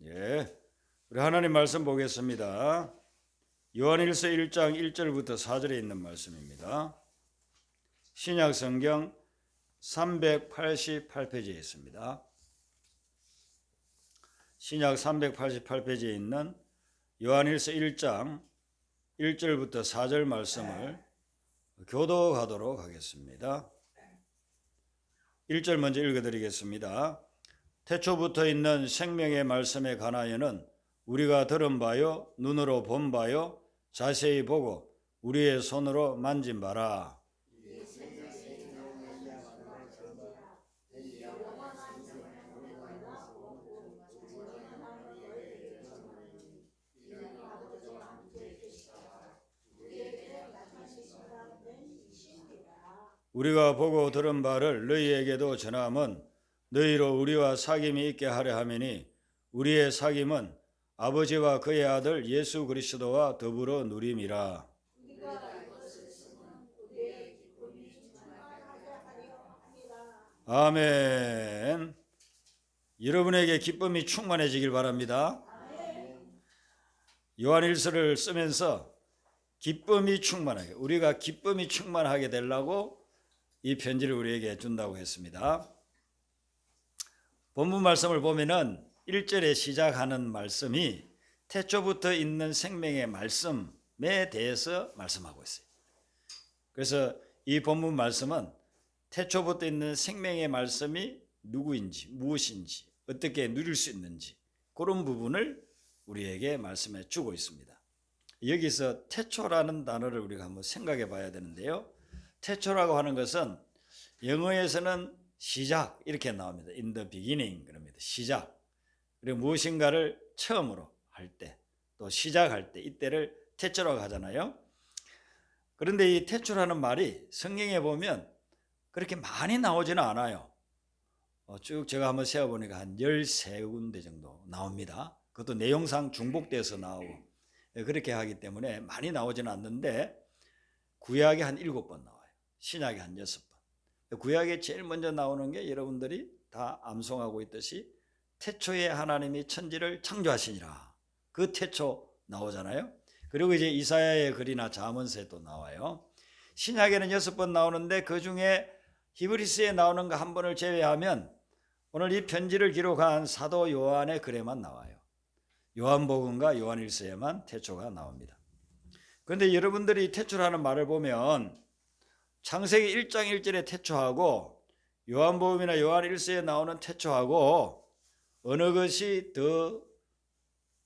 예, 우리 하나님 말씀 보겠습니다. 요한일서 1장 1절부터 4절에 있는 말씀입니다. 신약 성경 388페이지에 있습니다. 신약 388페이지에 있는 요한일서 1장 1절부터 4절 말씀을 교독하도록 하겠습니다. 1절 먼저 읽어드리겠습니다. 태초부터 있는 생명의 말씀에 관하여는 우리가 들은 바요 눈으로 본 바요 자세히 보고 우리의 손으로 만진 바라. 우리가 보고 들은 바를 너희에게도 전함은 너희로 우리와 사귐이 있게 하려 함이니 우리의 사귐은 아버지와 그의 아들 예수 그리스도와 더불어 누림이라. 아멘. 여러분에게 기쁨이 충만해지길 바랍니다. 요한일서를 쓰면서 기쁨이 충만하게, 우리가 기쁨이 충만하게 되려고 이 편지를 우리에게 준다고 했습니다. 본문 말씀을 보면은 1절에 시작하는 말씀이 태초부터 있는 생명의 말씀에 대해서 말씀하고 있어요. 그래서 이 본문 말씀은 태초부터 있는 생명의 말씀이 누구인지, 무엇인지, 어떻게 누릴 수 있는지 그런 부분을 우리에게 말씀해 주고 있습니다. 여기서 태초라는 단어를 우리가 한번 생각해 봐야 되는데요. 태초라고 하는 것은 영어에서는 시작 이렇게 나옵니다. In the beginning 그럽니다. 시작. 그리고 무엇인가를 처음으로 할 때, 또 시작할 때 이때를 태초라고 하잖아요. 그런데 이 태초라는 말이 성경에 보면 그렇게 많이 나오지는 않아요. 쭉 제가 한번 세어보니까 한 13군데 정도 나옵니다. 그것도 내용상 중복돼서 나오고 그렇게 하기 때문에 많이 나오지는 않는데 구약에 한 7번 나와요. 신약에 한 6번. 구약에 제일 먼저 나오는 게 여러분들이 다 암송하고 있듯이 태초에 하나님이 천지를 창조하시니라. 그 태초 나오잖아요. 그리고 이제 이사야의 글이나 잠언서에도 나와요. 신약에는 6번 나오는데 그 중에 히브리스에 나오는 거 한 번을 제외하면 오늘 이 편지를 기록한 사도 요한의 글에만 나와요. 요한복음과 요한일서에만 태초가 나옵니다. 그런데 여러분들이 태초라는 말을 보면 창세기 1장 1절에 태초하고 요한복음이나 요한일서에 나오는 태초하고 어느 것이 더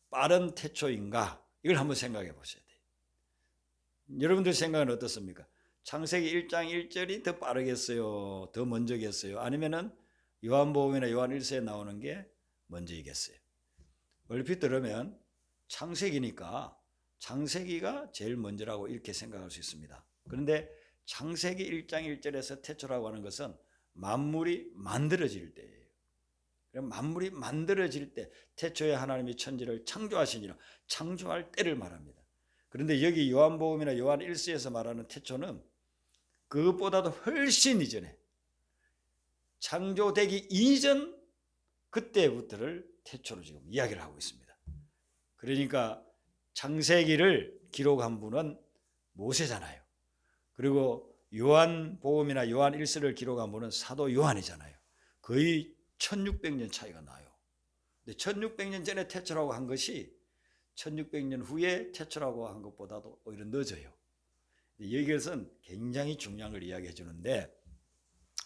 빠른 태초인가? 이걸 한번 생각해 보셔야 돼요. 여러분들 생각은 어떻습니까? 창세기 1장 1절이 더 빠르겠어요? 더 먼저겠어요? 아니면은 요한복음이나 요한일서에 나오는 게 먼저이겠어요? 얼핏 들으면 창세기니까 창세기가 제일 먼저라고 이렇게 생각할 수 있습니다. 그런데 창세기 1장 1절에서 태초라고 하는 것은 만물이 만들어질 때예요. 만물이 만들어질 때 태초에 하나님이 천지를 창조하시니라, 창조할 때를 말합니다. 그런데 여기 요한복음이나 요한일서에서 말하는 태초는 그것보다도 훨씬 이전에 창조되기 이전 그때부터를 태초로 지금 이야기를 하고 있습니다. 그러니까 창세기를 기록한 분은 모세잖아요. 그리고 요한복음이나 요한일서를 기록한 분은 사도 요한이잖아요. 거의 1600년 차이가 나요. 근데 1600년 전에 태초라고 한 것이 1600년 후에 태초라고 한 것보다도 오히려 늦어요. 이것은 굉장히 중요한 걸 이야기해 주는데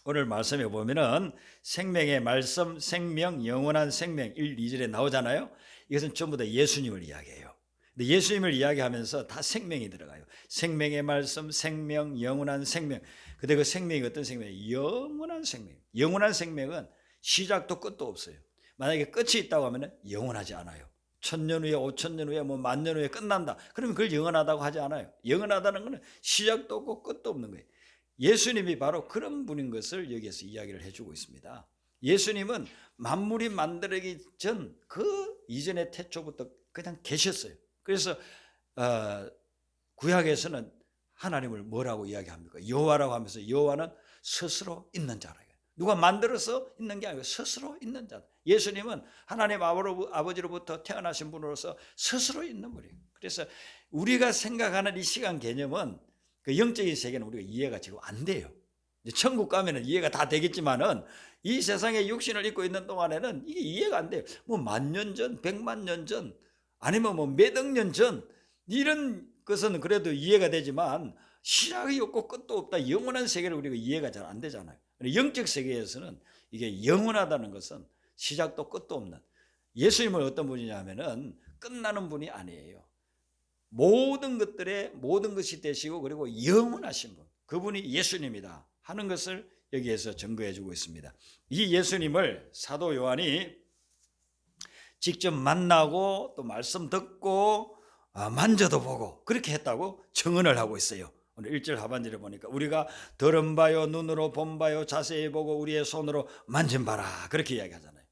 오늘 말씀에 보면은 생명의 말씀, 생명, 영원한 생명 1, 2절에 나오잖아요. 이것은 전부 다 예수님을 이야기해요. 근데 예수님을 이야기하면서 다 생명이 들어가요. 생명의 말씀, 생명, 영원한 생명. 근데 그 생명이 어떤 생명이에요? 영원한 생명. 영원한 생명은 시작도 끝도 없어요. 만약에 끝이 있다고 하면 영원하지 않아요. 1000년 후에 5000년 후에 뭐 10,000년 후에 끝난다. 그러면 그걸 영원하다고 하지 않아요. 영원하다는 것은 시작도 없고 끝도 없는 거예요. 예수님이 바로 그런 분인 것을 여기에서 이야기를 해주고 있습니다. 예수님은 만물이 만들어지기 전 그 이전의 태초부터 그냥 계셨어요. 그래서 구약에서는 하나님을 뭐라고 이야기합니까? 여호와라고 하면서 여호와는 스스로 있는 자라. 누가 만들어서 있는 게 아니고 스스로 있는 자다. 예수님은 하나님 아버지로부터 태어나신 분으로서 스스로 있는 분이에요. 그래서 우리가 생각하는 이 시간 개념은 그 영적인 세계는 우리가 이해가 지금 안 돼요. 이제 천국 가면은 이해가 다 되겠지만은 이 세상에 육신을 입고 있는 동안에는 이게 이해가 안 돼요. 뭐 10,000년 전, 1,000,000년 전, 아니면 뭐 몇 억 년 전, 이런 것은 그래도 이해가 되지만 시작이 없고 끝도 없다. 영원한 세계를 우리가 이해가 잘 안 되잖아요. 영적 세계에서는 이게 영원하다는 것은 시작도 끝도 없는, 예수님은 어떤 분이냐면은 끝나는 분이 아니에요. 모든 것들의 모든 것이 되시고 그리고 영원하신 분, 그분이 예수님이다 하는 것을 여기에서 증거해 주고 있습니다. 이 예수님을 사도 요한이 직접 만나고 또 말씀 듣고 만져도 보고 그렇게 했다고 증언을 하고 있어요. 오늘 1절 하반절에 보니까 우리가 들은 바요, 눈으로 본 바요, 자세히 보고 우리의 손으로 만진 바라, 그렇게 이야기하잖아요.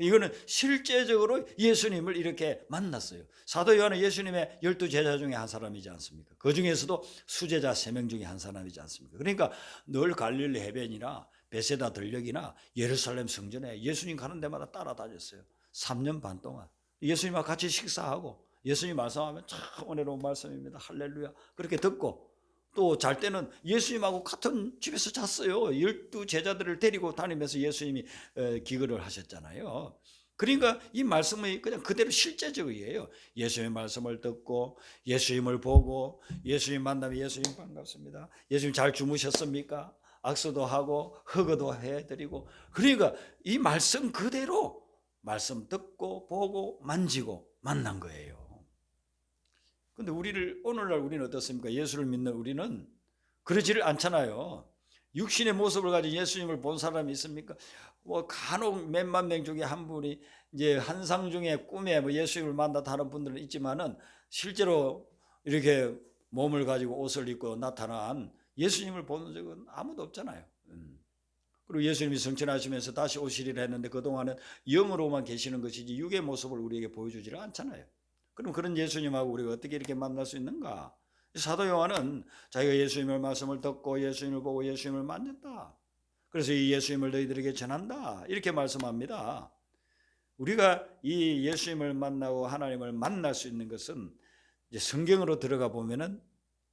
이거는 실제적으로 예수님을 이렇게 만났어요. 사도 요한은 예수님의 12제자 중에 한 사람이지 않습니까? 그 중에서도 수제자 3명 중에 한 사람이지 않습니까? 그러니까 늘 갈릴리 해변이나 베세다 들녘이나 예루살렘 성전에 예수님 가는 데마다 따라다녔어요. 3년 반 동안 예수님과 같이 식사하고 예수님 말씀하면 참 은혜로운 말씀입니다, 할렐루야, 그렇게 듣고 또 잘 때는 예수님하고 같은 집에서 잤어요. 12제자들을 데리고 다니면서 예수님이 기거를 하셨잖아요. 그러니까 이 말씀이 그냥 그대로 실제적이에요. 예수님의 말씀을 듣고 예수님을 보고 예수님 만나면 예수님 반갑습니다, 예수님 잘 주무셨습니까, 악수도 하고 허거도 해드리고, 그러니까 이 말씀 그대로 말씀 듣고 보고 만지고 만난 거예요. 근데 오늘날 우리는 어떻습니까? 예수를 믿는 우리는 그러지를 않잖아요. 육신의 모습을 가진 예수님을 본 사람이 있습니까? 뭐 간혹 몇만 명 중에 한 분이 이제 환상 중에 꿈에 뭐 예수님을 만났다 하는 분들은 있지만은 실제로 이렇게 몸을 가지고 옷을 입고 나타난 예수님을 본 적은 아무도 없잖아요. 그리고 예수님이 성천하시면서 다시 오시리라 했는데 그동안은 영으로만 계시는 것이지 육의 모습을 우리에게 보여주지를 않잖아요. 그럼 그런 예수님하고 우리가 어떻게 이렇게 만날 수 있는가? 사도 요한은 자기가 예수님의 말씀을 듣고 예수님을 보고 예수님을 만졌다, 그래서 이 예수님을 너희들에게 전한다, 이렇게 말씀합니다. 우리가 이 예수님을 만나고 하나님을 만날 수 있는 것은 이제 성경으로 들어가 보면은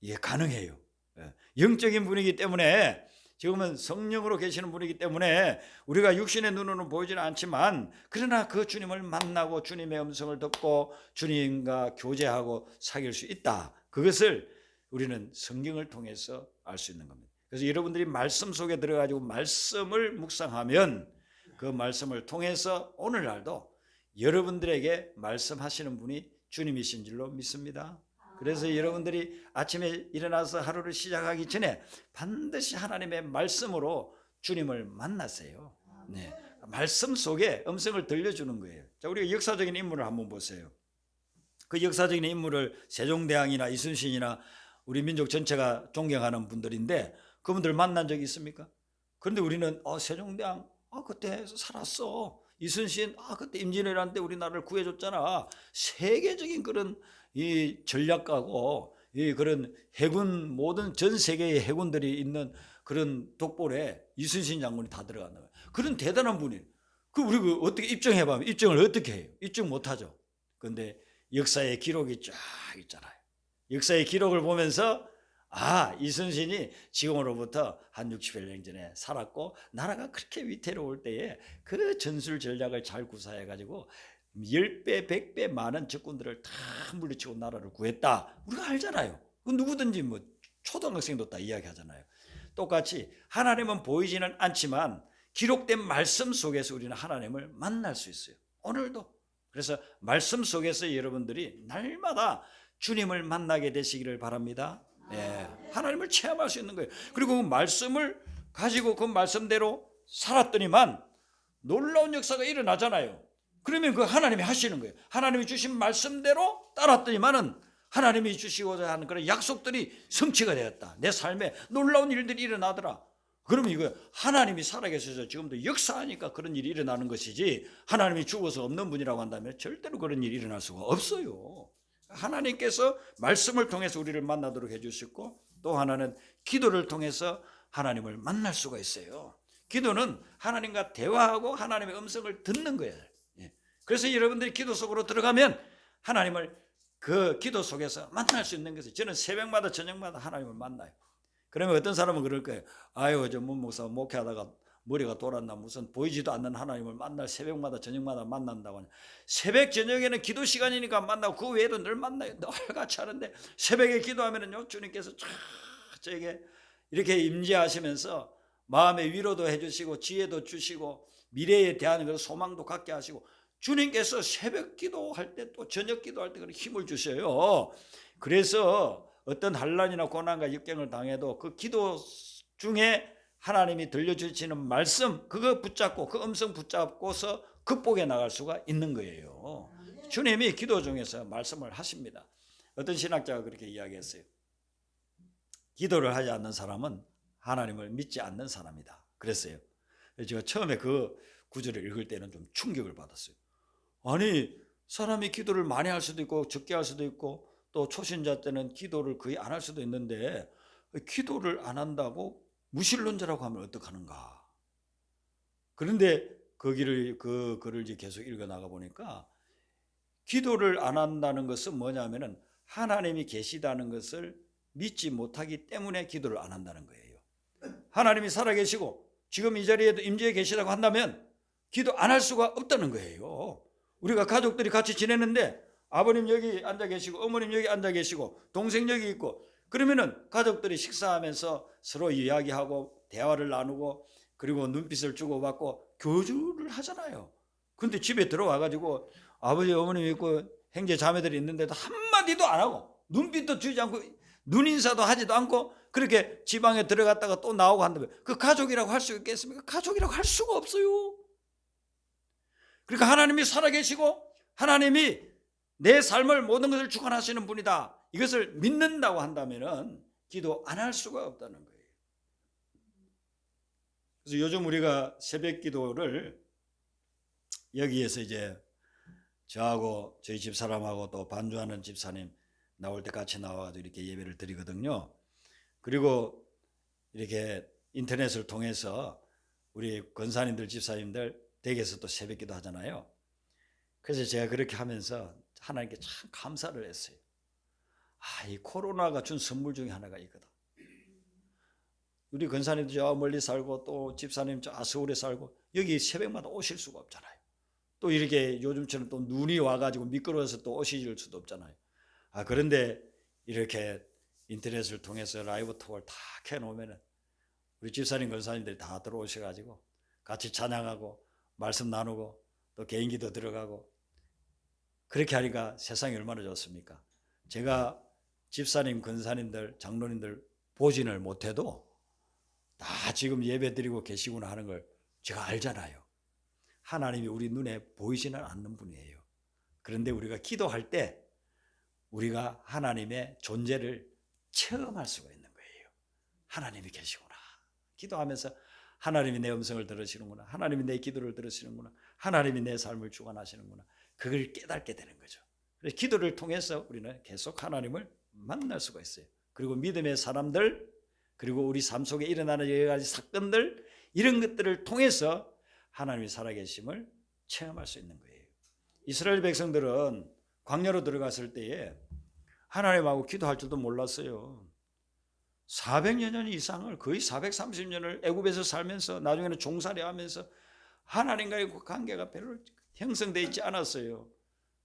이게 가능해요. 영적인 분이기 때문에, 지금은 성령으로 계시는 분이기 때문에 우리가 육신의 눈으로는 보이지는 않지만 그러나 그 주님을 만나고 주님의 음성을 듣고 주님과 교제하고 사귈 수 있다. 그것을 우리는 성경을 통해서 알 수 있는 겁니다. 그래서 여러분들이 말씀 속에 들어가지고 말씀을 묵상하면 그 말씀을 통해서 오늘날도 여러분들에게 말씀하시는 분이 주님이신 줄로 믿습니다. 그래서 여러분들이 아침에 일어나서 하루를 시작하기 전에 반드시 하나님의 말씀으로 주님을 만나세요. 네. 말씀 속에 음성을 들려주는 거예요. 자, 우리가 역사적인 인물을 한번 보세요. 그 역사적인 인물을 세종대왕이나 이순신이나 우리 민족 전체가 존경하는 분들인데 그분들 만난 적이 있습니까? 그런데 우리는 세종대왕 그때 살았어, 이순신 그때 임진왜란 때 우리나라를 구해줬잖아, 세계적인 그런 이 전략가고 이 그런 해군, 모든 전 세계의 해군들이 있는 그런 독볼에 이순신 장군이 다 들어가는 거예요. 그런 대단한 분이, 우리가 어떻게 입증해봐면 입증을 어떻게 해요? 입증 못하죠. 그런데 역사의 기록이 쫙 있잖아요. 역사의 기록을 보면서 이순신이 지금으로부터 한 60여 년 전에 살았고 나라가 그렇게 위태로울 때에 그 전술 전략을 잘 구사해가지고 10배, 100배 많은 적군들을 다 물리치고 나라를 구했다. 우리가 알잖아요. 누구든지 뭐 초등학생도 다 이야기하잖아요. 똑같이 하나님은 보이지는 않지만 기록된 말씀 속에서 우리는 하나님을 만날 수 있어요. 오늘도. 그래서 말씀 속에서 여러분들이 날마다 주님을 만나게 되시기를 바랍니다. 네. 하나님을 체험할 수 있는 거예요. 그리고 그 말씀을 가지고 그 말씀대로 살았더니만 놀라운 역사가 일어나잖아요. 그러면 그 하나님이 하시는 거예요. 하나님이 주신 말씀대로 따랐더니만은 하나님이 주시고자 하는 그런 약속들이 성취가 되었다. 내 삶에 놀라운 일들이 일어나더라. 그러면 이거 하나님이 살아계셔서 지금도 역사하니까 그런 일이 일어나는 것이지, 하나님이 죽어서 없는 분이라고 한다면 절대로 그런 일이 일어날 수가 없어요. 하나님께서 말씀을 통해서 우리를 만나도록 해주셨고, 또 하나는 기도를 통해서 하나님을 만날 수가 있어요. 기도는 하나님과 대화하고 하나님의 음성을 듣는 거예요. 그래서 여러분들이 기도 속으로 들어가면 하나님을 그 기도 속에서 만날 수 있는 것을, 저는 새벽마다 저녁마다 하나님을 만나요. 그러면 어떤 사람은 그럴 거예요. 아유, 저 목사 목회하다가 머리가 돌았나, 무슨 보이지도 않는 하나님을 만날 새벽마다 저녁마다 만난다고 하냐. 새벽 저녁에는 기도 시간이니까 만나고 그 외에도 늘 만나요. 늘 같이 하는데 새벽에 기도하면은요, 주님께서 저에게 이렇게 임재하시면서 마음의 위로도 해주시고 지혜도 주시고 미래에 대한 그런 소망도 갖게 하시고, 주님께서 새벽 기도할 때 또 저녁 기도할 때 그런 힘을 주셔요. 그래서 어떤 환난이나 고난과 역경을 당해도 그 기도 중에 하나님이 들려주시는 말씀, 그거 붙잡고 그 음성 붙잡고서 극복해 나갈 수가 있는 거예요. 주님이 기도 중에서 말씀을 하십니다. 어떤 신학자가 그렇게 이야기했어요. 기도를 하지 않는 사람은 하나님을 믿지 않는 사람이다 그랬어요. 제가 처음에 그 구절을 읽을 때는 좀 충격을 받았어요. 아니, 사람이 기도를 많이 할 수도 있고 적게 할 수도 있고 또 초신자 때는 기도를 거의 안 할 수도 있는데, 기도를 안 한다고 무신론자라고 하면 어떡하는가. 그런데 그 글을 이제 계속 읽어 나가 보니까 기도를 안 한다는 것은 뭐냐면은 하나님이 계시다는 것을 믿지 못하기 때문에 기도를 안 한다는 거예요. 하나님이 살아계시고 지금 이 자리에도 임재해 계시다고 한다면 기도 안 할 수가 없다는 거예요. 우리가 가족들이 같이 지내는데 아버님 여기 앉아 계시고 어머님 여기 앉아 계시고 동생 여기 있고, 그러면은 가족들이 식사하면서 서로 이야기하고 대화를 나누고 그리고 눈빛을 주고받고 교주를 하잖아요. 근데 집에 들어와 가지고 아버지 어머님 있고 형제 자매들이 있는데도 한마디도 안 하고 눈빛도 주지 않고 눈인사도 하지도 않고 그렇게 지방에 들어갔다가 또 나오고 한다면 그 가족이라고 할 수 있겠습니까? 가족이라고 할 수가 없어요. 그러니까 하나님이 살아계시고 하나님이 내 삶을 모든 것을 주관하시는 분이다, 이것을 믿는다고 한다면 기도 안 할 수가 없다는 거예요. 그래서 요즘 우리가 새벽 기도를 여기에서 이제 저하고 저희 집사람하고 또 반주하는 집사님 나올 때 같이 나와서 이렇게 예배를 드리거든요. 그리고 이렇게 인터넷을 통해서 우리 권사님들 집사님들 댁에서 또 새벽 기도 하잖아요. 그래서 제가 그렇게 하면서 하나님께 참 감사를 했어요. 이 코로나가 준 선물 중에 하나가 있거든. 우리 권사님도 저 멀리 살고 또 집사님 저 서울에 살고 여기 새벽마다 오실 수가 없잖아요. 또 이렇게 요즘처럼 또 눈이 와가지고 미끄러워서 또 오실 수도 없잖아요. 그런데 이렇게 인터넷을 통해서 라이브 톡을 다 켜놓으면 우리 집사님 권사님들이 다 들어오셔가지고 같이 찬양하고 말씀 나누고 또 개인기도 들어가고, 그렇게 하니까 세상이 얼마나 좋습니까? 제가 집사님 권사님들 장로님들 보지를 못해도 다 지금 예배 드리고 계시구나 하는 걸 제가 알잖아요. 하나님이 우리 눈에 보이지는 않는 분이에요. 그런데 우리가 기도할 때 우리가 하나님의 존재를 체험할 수가 있는 거예요. 하나님이 계시구나. 기도하면서 하나님이 내 음성을 들으시는구나, 하나님이 내 기도를 들으시는구나, 하나님이 내 삶을 주관하시는구나, 그걸 깨닫게 되는 거죠. 그래서 기도를 통해서 우리는 계속 하나님을 만날 수가 있어요. 그리고 믿음의 사람들, 그리고 우리 삶 속에 일어나는 여러 가지 사건들, 이런 것들을 통해서 하나님이 살아계심을 체험할 수 있는 거예요. 이스라엘 백성들은 광야로 들어갔을 때에 하나님하고 기도할 줄도 몰랐어요. 400년 이상을, 거의 430년을 애굽에서 살면서 나중에는 종살이하면서 하나님과의 관계가 별로 형성되어 있지 않았어요.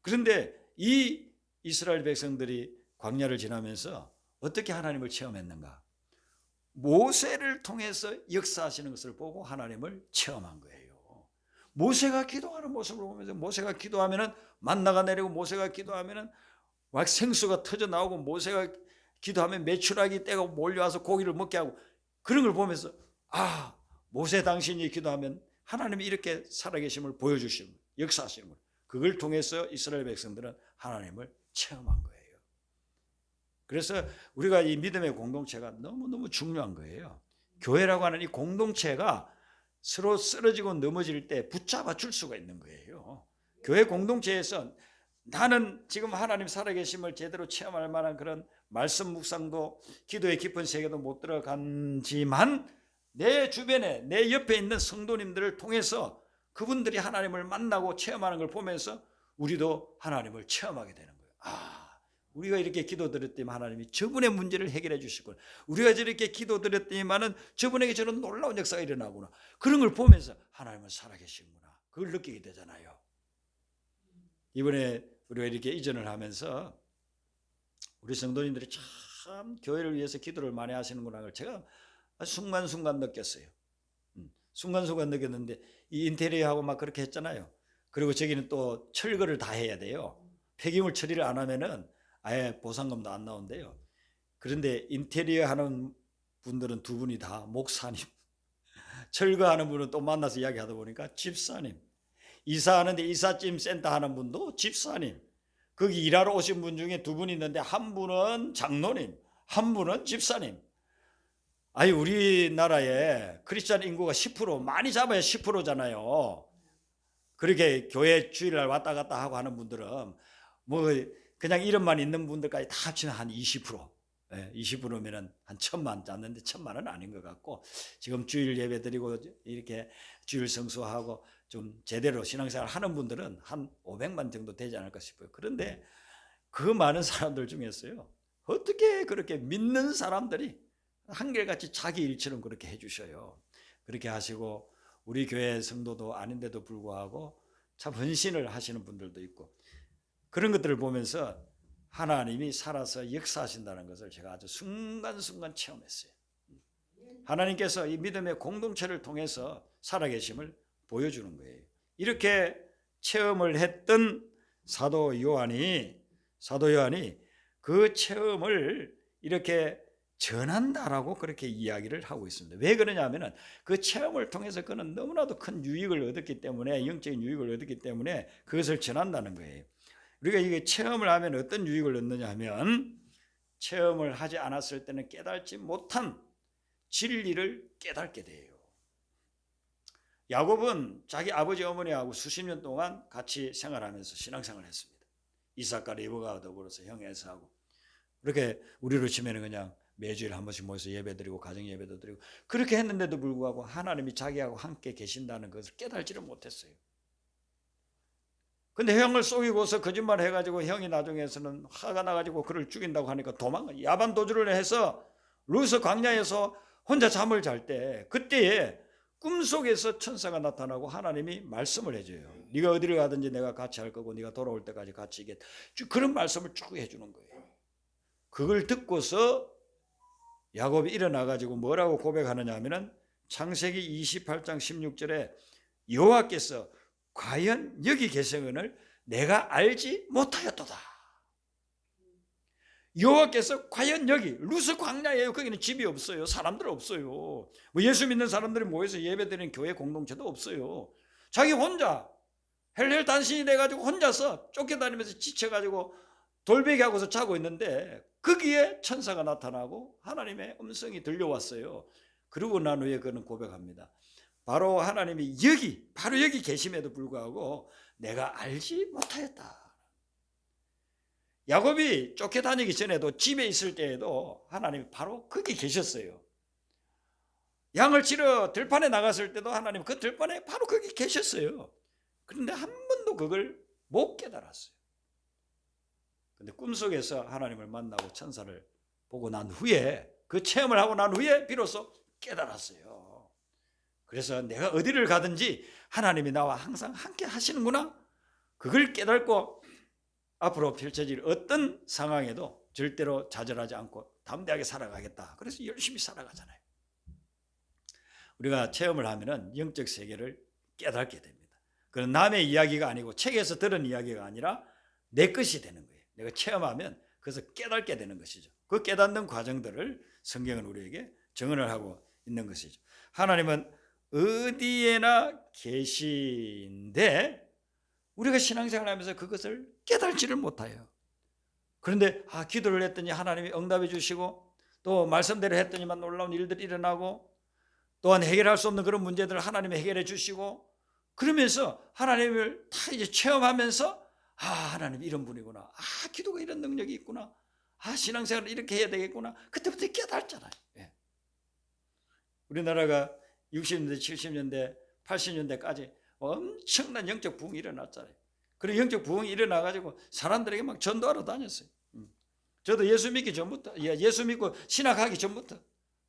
그런데 이 이스라엘 백성들이 광야를 지나면서 어떻게 하나님을 체험했는가? 모세를 통해서 역사하시는 것을 보고 하나님을 체험한 거예요. 모세가 기도하는 모습을 보면서, 모세가 기도하면은 만나가 내리고, 모세가 기도하면은 막 생수가 터져 나오고, 모세가 기도하면 메추라기 떼가 몰려와서 고기를 먹게 하고, 그런 걸 보면서 모세 당신이 기도하면 하나님이 이렇게 살아계심을 보여주시는, 역사하시는 거예요. 그걸 통해서 이스라엘 백성들은 하나님을 체험한 거예요. 그래서 우리가 이 믿음의 공동체가 너무너무 중요한 거예요. 교회라고 하는 이 공동체가 서로 쓰러지고 넘어질 때 붙잡아 줄 수가 있는 거예요. 교회 공동체에서 나는 지금 하나님 살아계심을 제대로 체험할 만한 그런 말씀 묵상도 기도의 깊은 세계도 못 들어간지만 내 주변에 내 옆에 있는 성도님들을 통해서 그분들이 하나님을 만나고 체험하는 걸 보면서 우리도 하나님을 체험하게 되는 거예요. 우리가 이렇게 기도드렸더니 하나님이 저분의 문제를 해결해 주시구나. 우리가 저렇게 기도드렸더니만은 저분에게 저런 놀라운 역사가 일어나구나. 그런 걸 보면서 하나님은 살아계시구나. 그걸 느끼게 되잖아요. 이번에 우리가 이렇게 이전을 하면서 우리 성도님들이 참 교회를 위해서 기도를 많이 하시는구나 걸 제가 순간순간 느꼈어요. 순간순간 느꼈는데 이 인테리어하고 막 그렇게 했잖아요. 그리고 저기는 또 철거를 다 해야 돼요. 폐기물 처리를 안 하면은 아예 보상금도 안 나온대요. 그런데 인테리어 하는 분들은 두 분이 다 목사님, 철거하는 분은 또 만나서 이야기하다 보니까 집사님, 이사하는데 이삿짐 센터 하는 분도 집사님, 거기 일하러 오신 분 중에 두 분 있는데 한 분은 장로님, 한 분은 집사님. 아니 우리나라에 크리스찬 인구가 10% 많이 잡아야 10%잖아요. 그렇게 교회 주일날 왔다 갔다 하고 하는 분들은 뭐 그냥 이름만 있는 분들까지 다 합치면 한 20%. 20%면은 한 1,000만 잡는데 1,000만은 아닌 것 같고 지금 주일 예배 드리고 이렇게 주일 성수하고 좀 제대로 신앙생활 하는 분들은 한 500만 정도 되지 않을까 싶어요. 그런데 그 많은 사람들 중에서요. 어떻게 그렇게 믿는 사람들이 한결같이 자기 일처럼 그렇게 해주셔요. 그렇게 하시고 우리 교회 성도도 아닌데도 불구하고 참 헌신을 하시는 분들도 있고 그런 것들을 보면서 하나님이 살아서 역사하신다는 것을 제가 아주 순간순간 체험했어요. 하나님께서 이 믿음의 공동체를 통해서 살아계심을 보여주는 거예요. 이렇게 체험을 했던 사도 요한이 그 체험을 이렇게 전한다라고 그렇게 이야기를 하고 있습니다. 왜 그러냐 하면은 그 체험을 통해서 그는 너무나도 큰 유익을 얻었기 때문에 영적인 유익을 얻었기 때문에 그것을 전한다는 거예요. 우리가 이게 체험을 하면 어떤 유익을 얻느냐 하면 체험을 하지 않았을 때는 깨닫지 못한 진리를 깨닫게 돼요. 야곱은 자기 아버지 어머니하고 수십 년 동안 같이 생활하면서 신앙생활을 했습니다. 이삭과 리브가 더불어서 형 에사하고 그렇게 우리로 치면 그냥 매주일 한 번씩 모여서 예배드리고 가정 예배도 드리고 그렇게 했는데도 불구하고 하나님이 자기하고 함께 계신다는 것을 깨달지를 못했어요. 근데 형을 속이고서 거짓말 해가지고 형이 나중에서는 화가 나가지고 그를 죽인다고 하니까 야반 도주를 해서 루스 광야에서 혼자 잠을 잘 때 그때에 꿈속에서 천사가 나타나고 하나님이 말씀을 해줘요. 네가 어디를 가든지 내가 같이 할 거고 네가 돌아올 때까지 같이 있겠다. 그런 말씀을 쭉 해주는 거예요. 그걸 듣고서 야곱이 일어나가지고 뭐라고 고백하느냐 하면은 창세기 28장 16절에 여호와께서 과연 여기 계시거늘 내가 알지 못하였도다. 여호와께서 과연 여기 루스 광야예요. 거기는 집이 없어요. 사람들 없어요. 뭐 예수 믿는 사람들이 모여서 예배드리는 교회 공동체도 없어요. 자기 혼자 헬헬 단신이 돼가지고 혼자서 쫓겨다니면서 지쳐가지고 돌베개 하고서 자고 있는데 거기에 천사가 나타나고 하나님의 음성이 들려왔어요. 그러고 난 후에 그는 고백합니다. 바로 하나님이 바로 여기 계심에도 불구하고 내가 알지 못하였다. 야곱이 쫓겨다니기 전에도 집에 있을 때에도 하나님이 바로 거기 계셨어요. 양을 치러 들판에 나갔을 때도 하나님 그 들판에 바로 거기 계셨어요. 그런데 한 번도 그걸 못 깨달았어요. 근데 꿈속에서 하나님을 만나고 천사를 보고 난 후에 그 체험을 하고 난 후에 비로소 깨달았어요. 그래서 내가 어디를 가든지 하나님이 나와 항상 함께 하시는구나. 그걸 깨닫고 앞으로 펼쳐질 어떤 상황에도 절대로 좌절하지 않고 담대하게 살아가겠다. 그래서 열심히 살아가잖아요. 우리가 체험을 하면은 영적 세계를 깨닫게 됩니다. 그건 남의 이야기가 아니고 책에서 들은 이야기가 아니라 내 것이 되는 거예요. 내가 체험하면 그래서 깨닫게 되는 것이죠. 그 깨닫는 과정들을 성경은 우리에게 증언을 하고 있는 것이죠. 하나님은 어디에나 계신데 우리가 신앙생활을 하면서 그것을 깨달지를 못해요. 그런데 기도를 했더니 하나님이 응답해 주시고 또 말씀대로 했더니만 놀라운 일들이 일어나고 또한 해결할 수 없는 그런 문제들을 하나님이 해결해 주시고 그러면서 하나님을 다 이제 체험하면서 하나님 이런 분이구나. 기도가 이런 능력이 있구나. 신앙생활을 이렇게 해야 되겠구나. 그때부터 깨달잖아요. 예. 우리나라가 60년대, 70년대, 80년대까지 엄청난 영적 부흥이 일어났잖아요. 그리고 영적 부흥이 일어나가지고 사람들에게 막 전도하러 다녔어요. 저도 예수 믿기 전부터, 예수 믿고 신학하기 전부터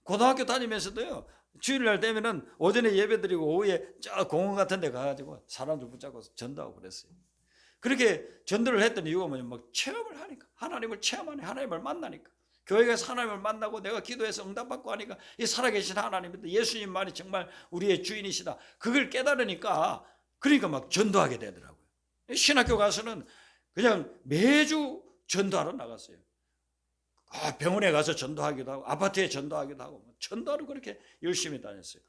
고등학교 다니면서도요, 주일날 되면은 오전에 예배 드리고 오후에 저 공원 같은 데 가가지고 사람들 붙잡고 전도하고 그랬어요. 그렇게 전도를 했던 이유가 뭐냐면 막 체험을 하니까, 하나님을 체험하니, 하나님을 만나니까, 교회 가서 하나님을 만나고 내가 기도해서 응답받고 하니까 이 살아계신 하나님이다, 예수님만이 정말 우리의 주인이시다, 그걸 깨달으니까 그러니까 막 전도하게 되더라고요. 신학교 가서는 그냥 매주 전도하러 나갔어요. 병원에 가서 전도하기도 하고 아파트에 전도하기도 하고 전도하러 그렇게 열심히 다녔어요.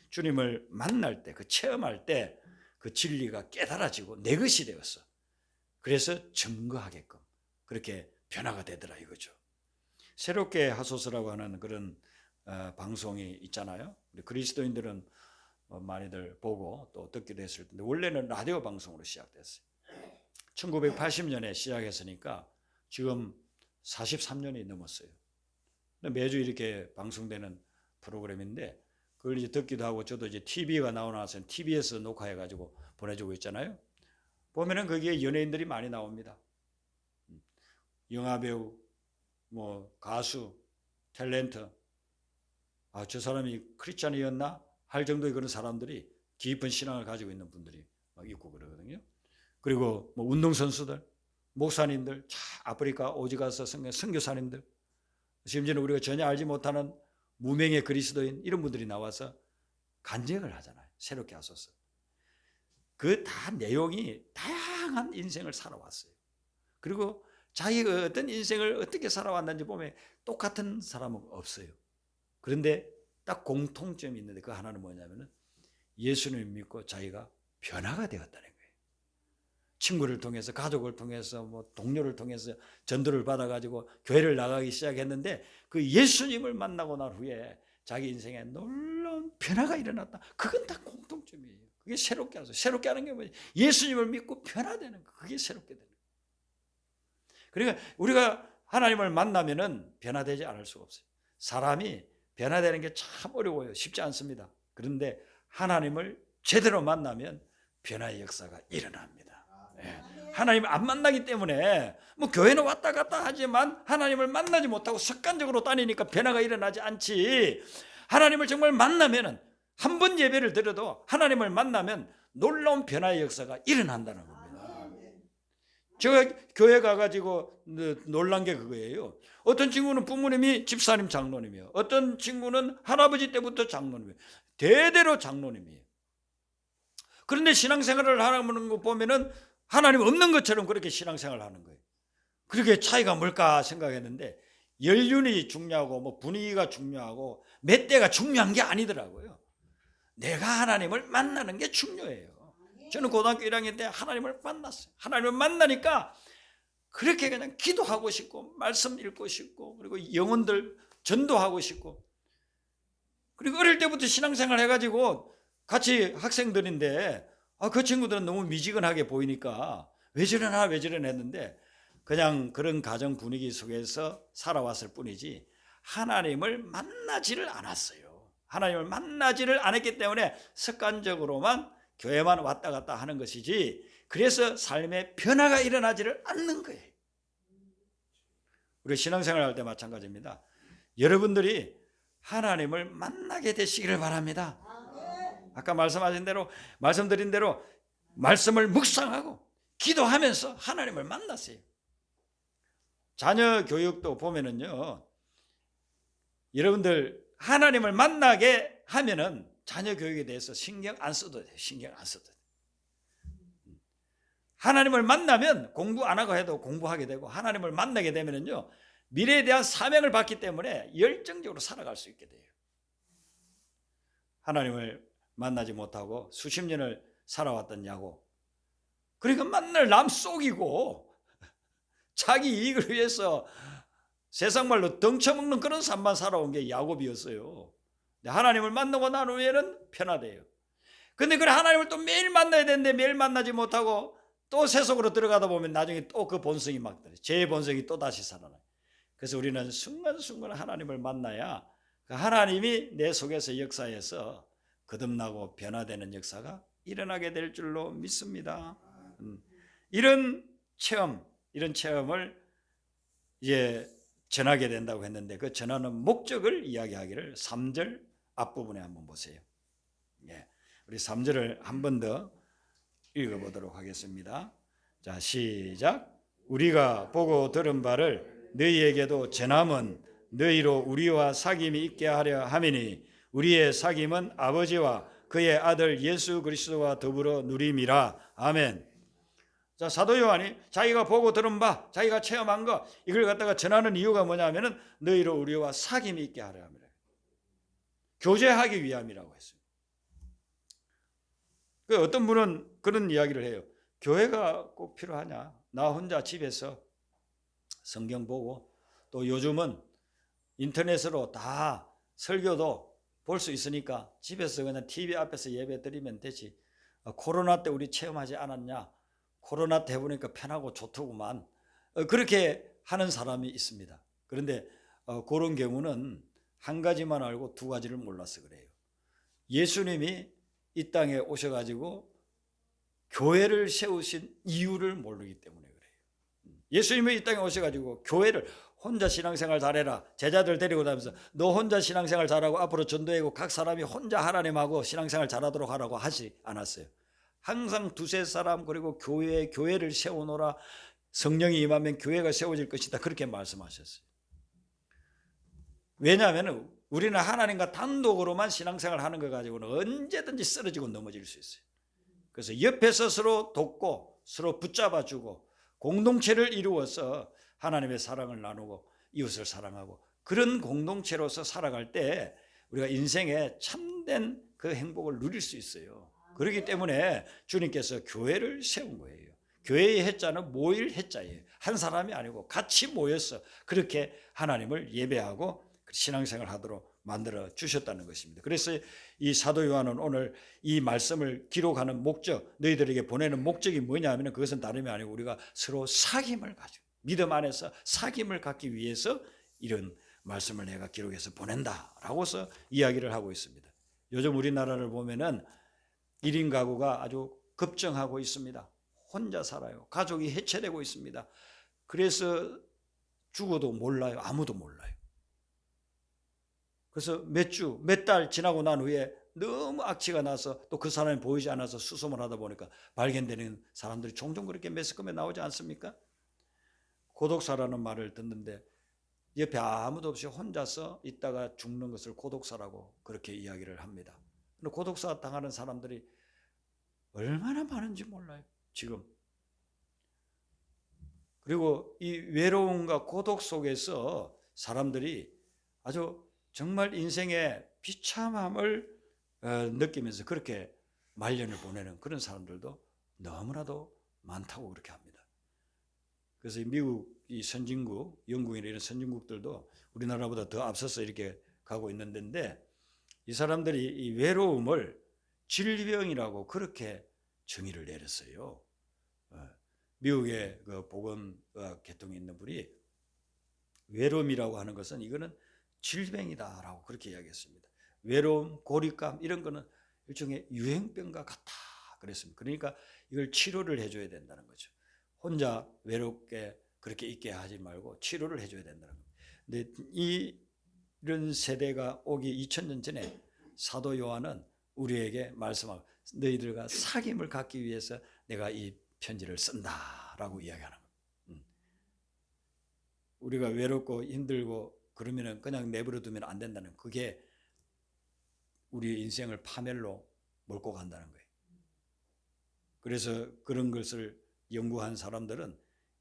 주님을 만날 때, 그 체험할 때 그 진리가 깨달아지고 내 것이 되었어. 그래서 증거하게끔 그렇게 변화가 되더라 이거죠. 새롭게 하소서라고 하는 그런 방송이 있잖아요. 우리 그리스도인들은 많이들 보고 또 듣기도 했을 텐데 원래는 라디오 방송으로 시작됐어요. 1980년에 시작했으니까 지금 43년이 넘었어요. 매주 이렇게 방송되는 프로그램인데 그걸 이제 듣기도 하고 저도 이제 TV가 나오나서 TV에서 녹화해가지고 보내주고 있잖아요. 보면은 거기에 연예인들이 많이 나옵니다. 영화배우, 뭐 가수, 탤런트, 저 사람이 크리스찬이었나 할 정도의 그런 사람들이 깊은 신앙을 가지고 있는 분들이 막 있고 그러거든요. 그리고 뭐 운동선수들, 목사님들, 아프리카 오지 가서 선교사님들, 심지어는 우리가 전혀 알지 못하는 무명의 그리스도인 이런 분들이 나와서 간증을 하잖아요. 새롭게 하소서. 그 다 내용이 다양한 인생을 살아왔어요. 그리고 자기가 어떤 인생을 어떻게 살아왔는지 보면 똑같은 사람은 없어요. 그런데 딱 공통점이 있는데 그 하나는 뭐냐면은 예수님을 믿고 자기가 변화가 되었다는 거예요. 친구를 통해서, 가족을 통해서, 뭐 동료를 통해서 전도를 받아가지고 교회를 나가기 시작했는데 그 예수님을 만나고 난 후에 자기 인생에 놀라운 변화가 일어났다. 그건 다 공통점이에요. 그게 새롭게 하죠. 새롭게 하는 게 뭐지? 예수님을 믿고 변화되는 거. 그게 새롭게 되는 거예요. 그러니까 우리가 하나님을 만나면은 변화되지 않을 수가 없어요. 사람이 변화되는 게 참 어려워요. 쉽지 않습니다. 그런데 하나님을 제대로 만나면 변화의 역사가 일어납니다. 네. 하나님을 안 만나기 때문에 뭐 교회는 왔다 갔다 하지만 하나님을 만나지 못하고 습관적으로 다니니까 변화가 일어나지 않지. 하나님을 정말 만나면은 한 번 예배를 드려도 하나님을 만나면 놀라운 변화의 역사가 일어난다는 겁니다. 제가 교회 가가지고 놀란 게 그거예요. 어떤 친구는 부모님이 집사님 장로님이에요. 어떤 친구는 할아버지 때부터 장로님이에요. 대대로 장로님이에요. 그런데 신앙생활을 하는 거 보면은 하나님 없는 것처럼 그렇게 신앙생활을 하는 거예요. 그렇게 차이가 뭘까 생각했는데 연륜이 중요하고 뭐 분위기가 중요하고 몇 대가 중요한 게 아니더라고요. 내가 하나님을 만나는 게 중요해요. 저는 고등학교 1학년 때 하나님을 만났어요. 하나님을 만나니까 그렇게 그냥 기도하고 싶고 말씀 읽고 싶고 그리고 영혼들 전도하고 싶고 그리고 어릴 때부터 신앙생활 해가지고 같이 학생들인데 그 친구들은 너무 미지근하게 보이니까 왜 저러나 왜 저러나 했는데 그냥 그런 가정 분위기 속에서 살아왔을 뿐이지 하나님을 만나지를 않았어요. 하나님을 만나지를 않았기 때문에 습관적으로만 교회만 왔다 갔다 하는 것이지 그래서 삶의 변화가 일어나지를 않는 거예요. 우리 신앙생활 할 때 마찬가지입니다. 여러분들이 하나님을 만나게 되시기를 바랍니다. 아까 말씀드린 대로 말씀을 묵상하고 기도하면서 하나님을 만났어요. 자녀 교육도 보면은요, 여러분들 하나님을 만나게 하면은 자녀 교육에 대해서 신경 안 써도 돼요. 신경 안 써도 돼요. 하나님을 만나면 공부 안 하고 해도 공부하게 되고 하나님을 만나게 되면은요, 미래에 대한 사명을 받기 때문에 열정적으로 살아갈 수 있게 돼요. 하나님을 만나지 못하고 수십 년을 살아왔던 야곱, 그러니까 맨날 남 속이고 자기 이익을 위해서 세상 말로 덩쳐먹는 그런 삶만 살아온 게 야곱이었어요. 하나님을 만나고 난 후에는 편하대요. 근데 그 하나님을 또 매일 만나야 되는데 매일 만나지 못하고 또 세속으로 들어가다 보면 나중에 또 그 본성이 막 제 본성이 또 다시 살아나요. 그래서 우리는 순간순간 하나님을 만나야 하나님이 내 속에서 역사해서 거듭나고 변화되는 역사가 일어나게 될 줄로 믿습니다. 이런 체험을 이제 전하게 된다고 했는데 그 전하는 목적을 이야기하기를 3절 앞부분에 한번 보세요. 우리 3절을 한 번 더 읽어보도록 하겠습니다. 자, 시작. 우리가 보고 들은 바를 너희에게도 전함은 너희로 우리와 사귐이 있게 하려 함이니 우리의 사귐은 아버지와 그의 아들 예수 그리스도와 더불어 누림이라. 아멘. 자, 사도 요한이 자기가 보고 들은 바, 자기가 체험한 거 이걸 갖다가 전하는 이유가 뭐냐면은 너희로 우리와 사귐이 있게 하려 함이라. 교제하기 위함이라고 했습니다. 그 어떤 분은 그런 이야기를 해요. 교회가 꼭 필요하냐? 나 혼자 집에서 성경 보고 또 요즘은 인터넷으로 다 설교도 볼 수 있으니까 집에서 그냥 TV 앞에서 예배 드리면 되지. 코로나 때 우리 체험하지 않았냐? 코로나 때 해보니까 편하고 좋더구만. 그렇게 하는 사람이 있습니다. 그런데 그런 경우는 한 가지만 알고 두 가지를 몰라서 그래요. 예수님이 이 땅에 오셔가지고 교회를 세우신 이유를 모르기 때문에 그래요. 예수님이 이 땅에 오셔가지고 교회를 혼자 신앙생활 잘해라. 제자들 데리고 다니면서 너 혼자 신앙생활 잘하고 앞으로 전도하고 각 사람이 혼자 하나님하고 신앙생활 잘하도록 하라고 하지 않았어요. 항상 두세 사람 그리고 교회를 세우노라. 성령이 임하면 교회가 세워질 것이다. 그렇게 말씀하셨어요. 왜냐하면 우리는 하나님과 단독으로만 신앙생활 하는 거 가지고는 언제든지 쓰러지고 넘어질 수 있어요. 그래서 옆에서 서로 돕고 서로 붙잡아주고 공동체를 이루어서 하나님의 사랑을 나누고 이웃을 사랑하고 그런 공동체로서 살아갈 때 우리가 인생에 참된 그 행복을 누릴 수 있어요. 그렇기 때문에 주님께서 교회를 세운 거예요. 교회의 해자는 모일 해자예요. 한 사람이 아니고 같이 모여서 그렇게 하나님을 예배하고 신앙생활 하도록 만들어 주셨다는 것입니다. 그래서 이 사도 요한은 오늘 이 말씀을 기록하는 목적, 너희들에게 보내는 목적이 뭐냐 하면 그것은 다름이 아니고 우리가 서로 사귐을 가지고 믿음 안에서 사귐을 갖기 위해서 이런 말씀을 내가 기록해서 보낸다라고서 이야기를 하고 있습니다. 요즘 우리나라를 보면은 1인 가구가 아주 급증하고 있습니다. 혼자 살아요. 가족이 해체되고 있습니다. 그래서 죽어도 몰라요. 아무도 몰라요. 그래서 몇 주, 몇 달 지나고 난 후에 너무 악취가 나서 또 그 사람이 보이지 않아서 수소문 하다 보니까 발견되는 사람들이 종종 그렇게 매스컴에 나오지 않습니까? 고독사라는 말을 듣는데 옆에 아무도 없이 혼자서 있다가 죽는 것을 고독사라고 그렇게 이야기를 합니다. 근데 고독사 당하는 사람들이 얼마나 많은지 몰라요, 지금. 그리고 이 외로움과 고독 속에서 사람들이 아주 정말 인생의 비참함을 느끼면서 그렇게 말년을 보내는 그런 사람들도 너무나도 많다고 그렇게 합니다. 그래서 미국 이 선진국, 영국이나 이런 선진국들도 우리나라보다 더 앞서서 이렇게 가고 있는 데인데 이 사람들이 이 외로움을 질병이라고 그렇게 정의를 내렸어요. 미국의 그 보건의학 계통에 있는 분이 외로움이라고 하는 것은 이거는 질병이다라고 그렇게 이야기했습니다. 외로움, 고립감 이런 거는 일종의 유행병과 같다 그랬습니다. 그러니까 이걸 치료를 해줘야 된다는 거죠. 혼자 외롭게 그렇게 있게 하지 말고 치료를 해줘야 된다는 겁니다. 근데 이런 세대가 오기 2000년 전에 사도 요한은 우리에게 말씀하고 너희들과 사귐을 갖기 위해서 내가 이 편지를 쓴다라고 이야기하는 겁니다. 우리가 외롭고 힘들고 그러면은 그냥 내버려 두면 안 된다는 그게 우리 인생을 파멸로 몰고 간다는 거예요. 그래서 그런 것을 연구한 사람들은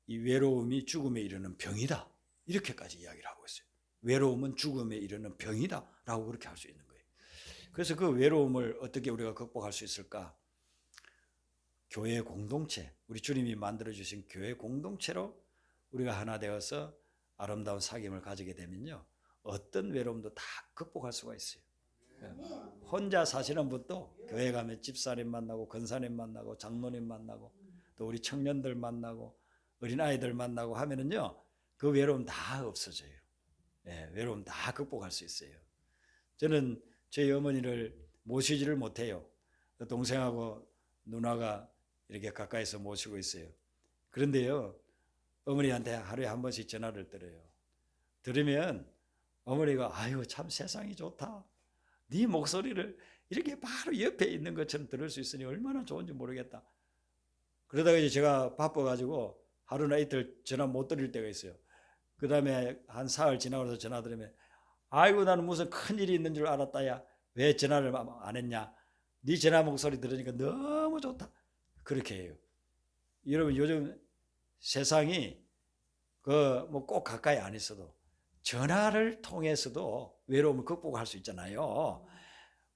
이 외로움이 죽음에 이르는 병이다 이렇게까지 이야기를 하고 있어요. 외로움은 죽음에 이르는 병이다 라고 그렇게 할 수 있는 거예요. 그래서 그 외로움을 어떻게 우리가 극복할 수 있을까? 교회 공동체, 우리 주님이 만들어주신 교회 공동체로 우리가 하나 되어서 아름다운 사귐을 가지게 되면요 어떤 외로움도 다 극복할 수가 있어요. 혼자 사시는 분도 교회 가면 집사님 만나고 권사님 만나고 장로님 만나고 또 우리 청년들 만나고 어린아이들 만나고 하면은요 그 외로움 다 없어져요. 외로움 다 극복할 수 있어요. 저는 저희 어머니를 모시지를 못해요. 동생하고 누나가 이렇게 가까이서 모시고 있어요. 그런데요, 어머니한테 하루에 한 번씩 전화를 드려요. 들으면 어머니가 아유 참 세상이 좋다. 네 목소리를 이렇게 바로 옆에 있는 것처럼 들을 수 있으니 얼마나 좋은지 모르겠다. 그러다가 이제 제가 바빠가지고 하루나 이틀 전화 못 드릴 때가 있어요. 그 다음에 한 사흘 지나고 나서 전화 드리면 아이고 나는 무슨 큰일이 있는 줄 알았다야. 왜 전화를 안 했냐. 네 전화 목소리 들으니까 너무 좋다. 그렇게 해요. 여러분 요즘 세상이 그 뭐 꼭 가까이 안 있어도 전화를 통해서도 외로움을 극복할 수 있잖아요.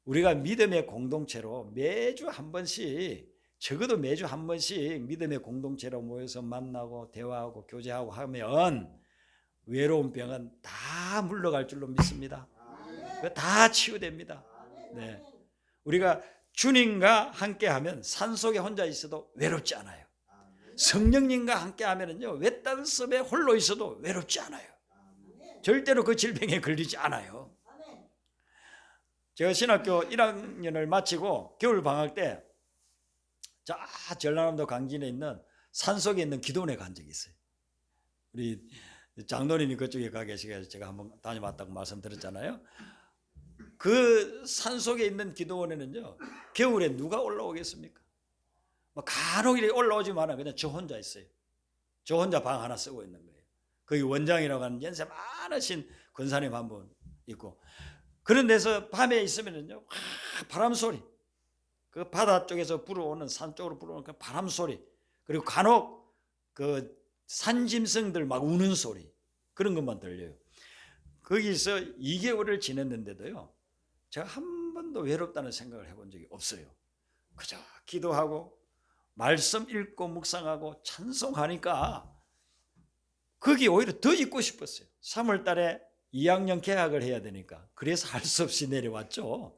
우리가 믿음의 공동체로 매주 한 번씩 적어도 매주 한 번씩 믿음의 공동체로 모여서 만나고 대화하고 교제하고 하면 외로운 병은 다 물러갈 줄로 믿습니다. 다 치유됩니다. 네. 우리가 주님과 함께하면 산속에 혼자 있어도 외롭지 않아요. 성령님과 함께하면요 외딴 섬에 홀로 있어도 외롭지 않아요. 절대로 그 질병에 걸리지 않아요. 제가 신학교 1학년을 마치고 겨울 방학 때 저 전라남도 강진에 있는 산속에 있는 기도원에 간 적이 있어요. 우리 장로님이 그쪽에 가 계시게 제가 한번 다녀왔다고 말씀드렸잖아요. 그 산속에 있는 기도원에는요 겨울에 누가 올라오겠습니까? 간혹 이렇게 올라오지만 그냥 저 혼자 있어요. 저 혼자 방 하나 쓰고 있는 거예요. 거기 원장이라고 하는 연세 많으신 권사님 한 분 있고, 그런 데서 밤에 있으면요 바람 소리, 그 바다 쪽에서 불어오는 산 쪽으로 불어오는 그 바람 소리, 그리고 간혹 그 산짐승들 막 우는 소리, 그런 것만 들려요. 거기서 2개월을 지냈는데도요 제가 한 번도 외롭다는 생각을 해본 적이 없어요. 그저 기도하고 말씀 읽고 묵상하고 찬송하니까 거기 오히려 더 있고 싶었어요. 3월 달에 2학년 개학을 해야 되니까 그래서 할 수 없이 내려왔죠.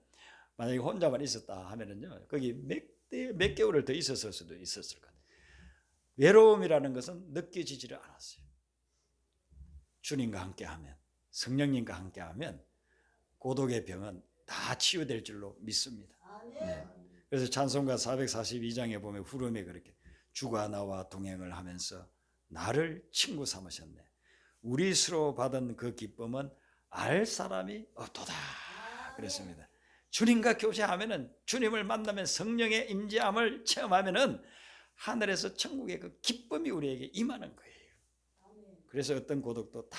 만약에 혼자만 있었다 하면은요 거기 몇 개월을 더 있었을 수도 있었을 것 같아요. 외로움이라는 것은 느껴지지를 않았어요. 주님과 함께하면, 성령님과 함께하면 고독의 병은 다 치유될 줄로 믿습니다. 네. 그래서 찬송가 442장에 보면 후렴에 그렇게 주가 나와 동행을 하면서 나를 친구 삼으셨네. 우리 스스로 받은 그 기쁨은 알 사람이 없도다. 그랬습니다. 주님과 교제하면은, 주님을 만나면 성령의 임재함을 체험하면은 하늘에서 천국의 그 기쁨이 우리에게 임하는 거예요. 그래서 어떤 고독도 다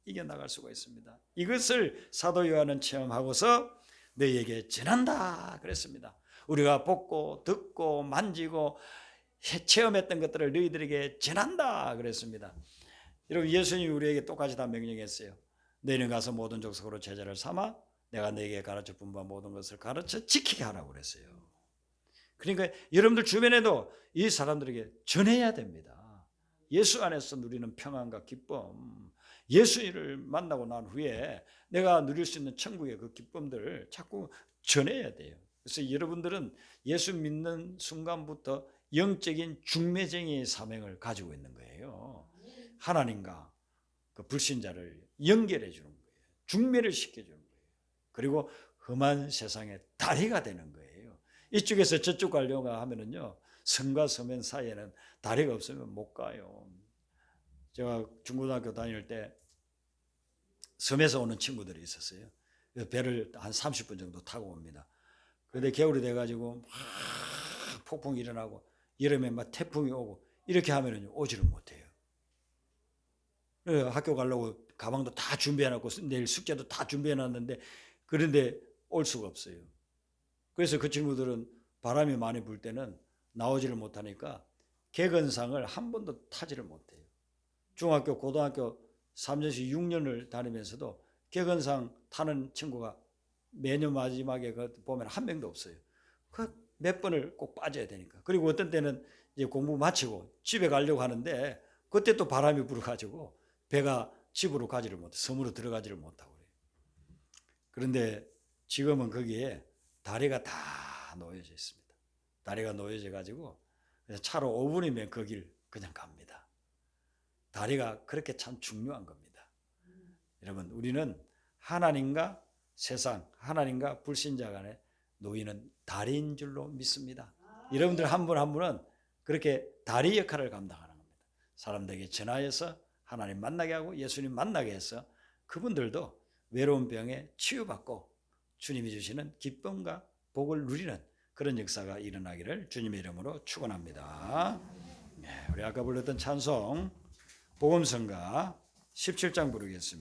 이겨나갈 수가 있습니다. 이것을 사도 요한은 체험하고서 너희에게 전한다 그랬습니다. 우리가 보고 듣고 만지고 체험했던 것들을 너희들에게 전한다 그랬습니다. 여러분 예수님이 우리에게 똑같이 다 명령했어요. 너희는 가서 모든 족속으로 제자를 삼아 내가 너에게 가르쳐 준 바 모든 것을 가르쳐 지키게 하라고 그랬어요. 그러니까 여러분들 주변에도 이 사람들에게 전해야 됩니다. 예수 안에서 누리는 평안과 기쁨, 예수를 만나고 난 후에 내가 누릴 수 있는 천국의 그 기쁨들을 자꾸 전해야 돼요. 그래서 여러분들은 예수 믿는 순간부터 영적인 중매쟁이의 사명을 가지고 있는 거예요. 하나님과 그 불신자를 연결해 주는 거예요. 중매를 시켜주는 거예요. 그리고 험한 세상의 다리가 되는 거예요. 이쪽에서 저쪽 가려고 하면은요, 성과 서면 사이에는 다리가 없으면 못 가요. 제가 중고등학교 다닐 때 섬에서 오는 친구들이 있었어요. 배를 한 30분 정도 타고 옵니다. 그런데 겨울이 돼가지고 막 폭풍이 일어나고 여름에 막 태풍이 오고 이렇게 하면은 오지를 못해요. 학교 가려고 가방도 다 준비해놨고 내일 숙제도 다 준비해놨는데 그런데 올 수가 없어요. 그래서 그 친구들은 바람이 많이 불 때는 나오지를 못하니까 객언상을 한 번도 타지를 못해요. 중학교, 고등학교 3년씩 6년을 다니면서도 객언상 타는 친구가 매년 마지막에 보면 한 명도 없어요. 그 몇 번을 꼭 빠져야 되니까. 그리고 어떤 때는 이제 공부 마치고 집에 가려고 하는데 그때 또 바람이 불어가지고 배가 집으로 가지를 못해, 섬으로 들어가지를 못하고 그래요. 그런데 지금은 거기에 다리가 다 놓여져 있습니다. 다리가 놓여져 가지고 차로 5분이면 그 길 그냥 갑니다. 다리가 그렇게 참 중요한 겁니다. 여러분, 우리는 하나님과 세상 하나님과 불신자 간에 놓이는 다리인 줄로 믿습니다. 여러분들 한 분 한 분은 그렇게 다리 역할을 감당하는 겁니다. 사람들에게 전하여서 하나님 만나게 하고 예수님 만나게 해서 그분들도 외로운 병에 치유받고 주님이 주시는 기쁨과 복을 누리는 그런 역사가 일어나기를 주님의 이름으로 축원합니다. 우리 아까 불렀던 찬송 복음성가 17장 부르겠습니다.